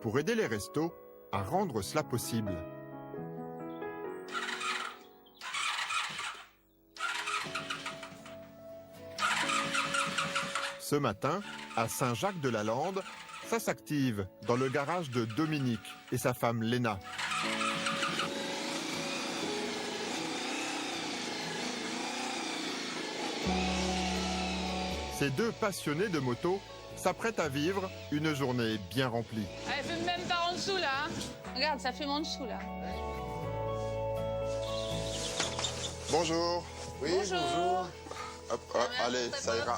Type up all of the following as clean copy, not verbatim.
pour aider les restos à rendre cela possible. Ce matin, à Saint-Jacques-de-la-Lande, ça s'active dans le garage de Dominique et sa femme Léna. Ces deux passionnés de moto s'apprêtent à vivre une journée bien remplie. Elle fume même pas en dessous là. Regarde, ça fume en dessous là. Bonjour. Oui, Bonjour. Hop, hop, allez, ça ira.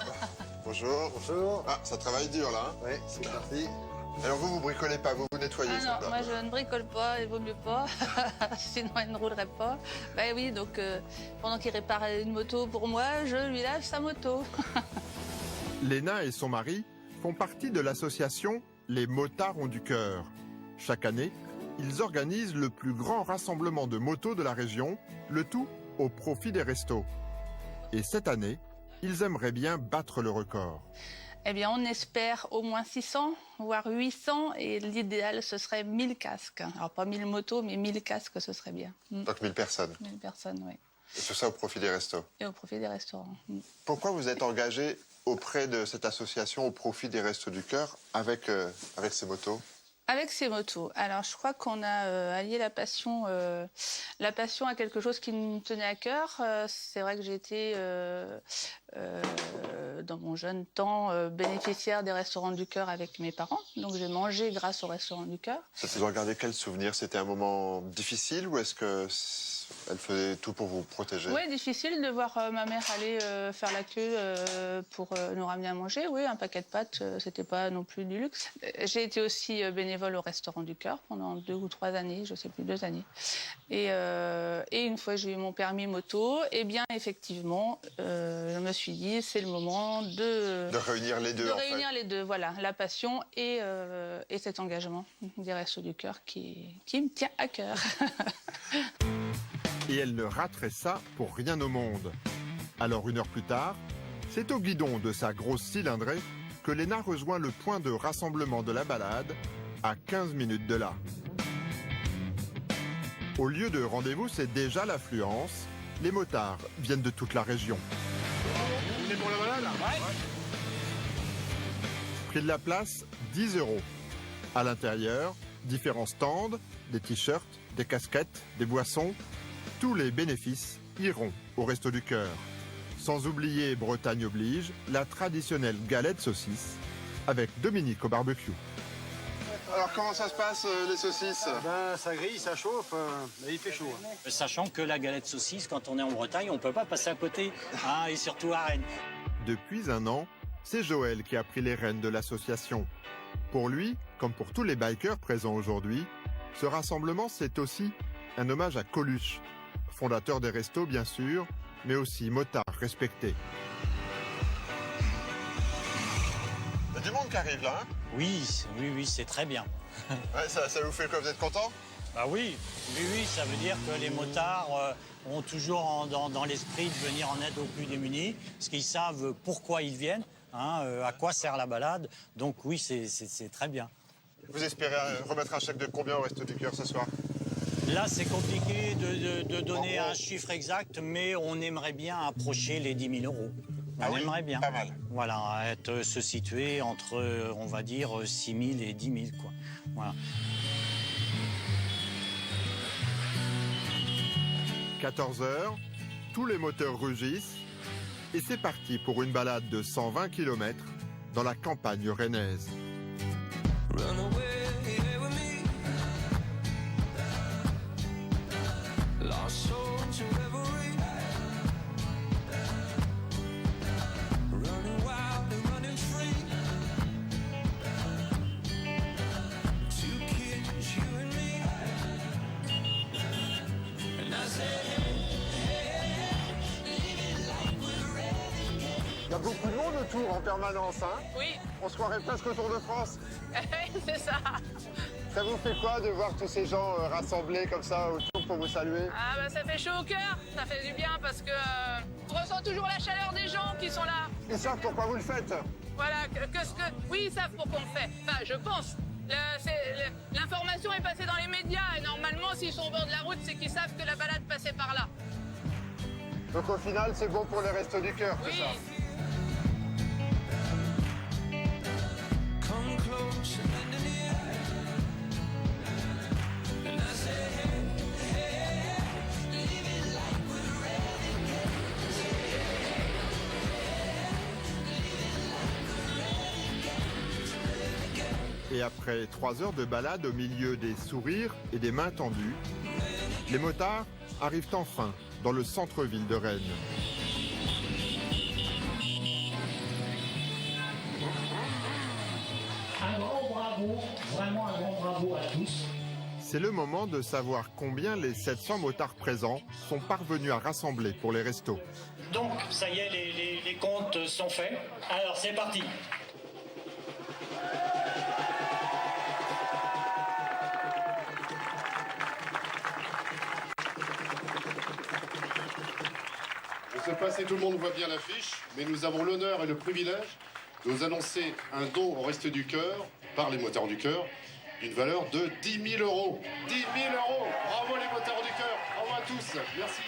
Bonjour. Bonjour. Ah, ça travaille dur là. Oui, c'est parti. Alors vous bricolez pas, vous nettoyez. Ah non, moi je ne bricole pas, il vaut mieux pas, sinon elle ne roulerait pas. Ben oui, donc pendant qu'il répare une moto pour moi, je lui lave sa moto. Léna et son mari font partie de l'association Les Motards ont du cœur. Chaque année, ils organisent le plus grand rassemblement de motos de la région, le tout au profit des restos. Et cette année, ils aimeraient bien battre le record. Eh bien, on espère au moins 600, voire 800, et l'idéal, ce serait 1000 casques. Alors, pas 1000 motos, mais 1000 casques, ce serait bien. Donc 1000 personnes. 1000 personnes, oui. Et tout ça au profit des restos. Et au profit des restaurants. Pourquoi vous êtes engagé auprès de cette association au profit des Restos du Cœur avec ces motos? Avec ces motos. Alors, je crois qu'on a allié la passion à quelque chose qui me tenait à cœur. C'est vrai que j'ai été, dans mon jeune temps, bénéficiaire des Restaurants du Cœur avec mes parents. Donc, j'ai mangé grâce aux Restaurants du Cœur. Vous regardez quel souvenir? C'était un moment difficile ou est-ce que elle faisait tout pour vous protéger? Oui, difficile de voir ma mère aller faire la queue pour nous ramener à manger. Oui, un paquet de pâtes, c'était pas non plus du luxe. J'ai été aussi bénévole au Restaurant du Cœur pendant 2 ou 3 années, je sais plus, 2 années. Et une fois j'ai eu mon permis moto, eh bien effectivement, je me suis dit c'est le moment de réunir les deux. De réunir les deux, voilà, la passion et cet engagement des Restos du Cœur qui me tient à cœur. Et elle ne raterait ça pour rien au monde. Alors 1 heure plus tard, c'est au guidon de sa grosse cylindrée que Léna rejoint le point de rassemblement de la balade, à 15 minutes de là. Au lieu de rendez-vous, c'est déjà l'affluence. Les motards viennent de toute la région. Vous venez pour la balade là? Ouais. Prix de la place, 10 €. À l'intérieur, différents stands, des t-shirts, des casquettes, des boissons. Tous les bénéfices iront au Resto du Cœur. Sans oublier, Bretagne oblige, la traditionnelle galette saucisse avec Dominique au barbecue. Alors comment ça se passe les saucisses? Ça grille, ça chauffe, mais il fait chaud. Sachant que la galette saucisse, quand on est en Bretagne, on ne peut pas passer à côté, hein, et surtout à Rennes. Depuis 1 an, c'est Joël qui a pris les rênes de l'association. Pour lui, comme pour tous les bikers présents aujourd'hui, ce rassemblement c'est aussi un hommage à Coluche, fondateur des restos bien sûr, mais aussi motard respecté. Il y a du monde qui arrive là, hein? Oui, c'est très bien. Ouais, ça vous fait quoi? Vous êtes content? Bah oui, ça veut dire que les motards ont toujours dans l'esprit de venir en aide aux plus démunis, parce qu'ils savent pourquoi ils viennent, hein, à quoi sert la balade. Donc oui, c'est très bien. Vous espérez remettre un chèque de combien au Resto du Cœur ce soir? Là, c'est compliqué de donner un chiffre exact, mais on aimerait bien approcher les 10 000 €. Ah On oui, aimerait bien. pas mal. Voilà, se situer entre, on va dire, 6 000 et 10 000, quoi. Voilà. 14 h, tous les moteurs rugissent et c'est parti pour une balade de 120 km dans la campagne rennaise. Il y a beaucoup de monde autour en permanence, hein? Oui, On se croirait presque au Tour de France. c'est ça. Ça vous fait quoi de voir tous ces gens rassemblés comme ça autour pour vous saluer? Ah bah ça fait chaud au cœur, ça fait du bien parce que on ressent toujours la chaleur des gens qui sont là. Ils savent pourquoi vous le faites. Voilà, oui, ils savent pourquoi on le fait. Enfin, je pense. L'information est passée dans les médias et normalement, s'ils sont au bord de la route, c'est qu'ils savent que la balade passait par là. Donc au final, c'est bon pour les Restos du Cœur, Oui. c'est ça? Et après 3 heures de balade au milieu des sourires et des mains tendues, les motards arrivent enfin dans le centre-ville de Rennes. Un grand bravo, vraiment un grand bravo à tous. C'est le moment de savoir combien les 700 motards présents sont parvenus à rassembler pour les restos. Donc, ça y est, les comptes sont faits. Alors, c'est parti. Je ne sais pas si tout le monde voit bien l'affiche, mais nous avons l'honneur et le privilège de vous annoncer un don au Restos du Cœur, par les Motards du Cœur, d'une valeur de 10 000 euros. 10 000 euros! Bravo les Motards du Cœur! Au revoir à tous! Merci!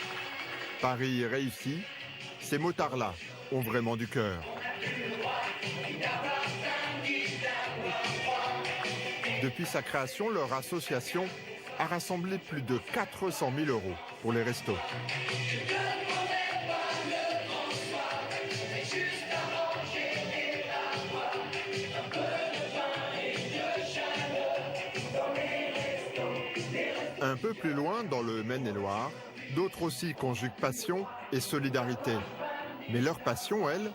Paris réussi, ces motards-là ont vraiment du cœur. Depuis sa création, leur association a rassemblé plus de 400 000 euros pour les restos. Un peu plus loin, dans le Maine-et-Loire, d'autres aussi conjuguent passion et solidarité. Mais leur passion, elle,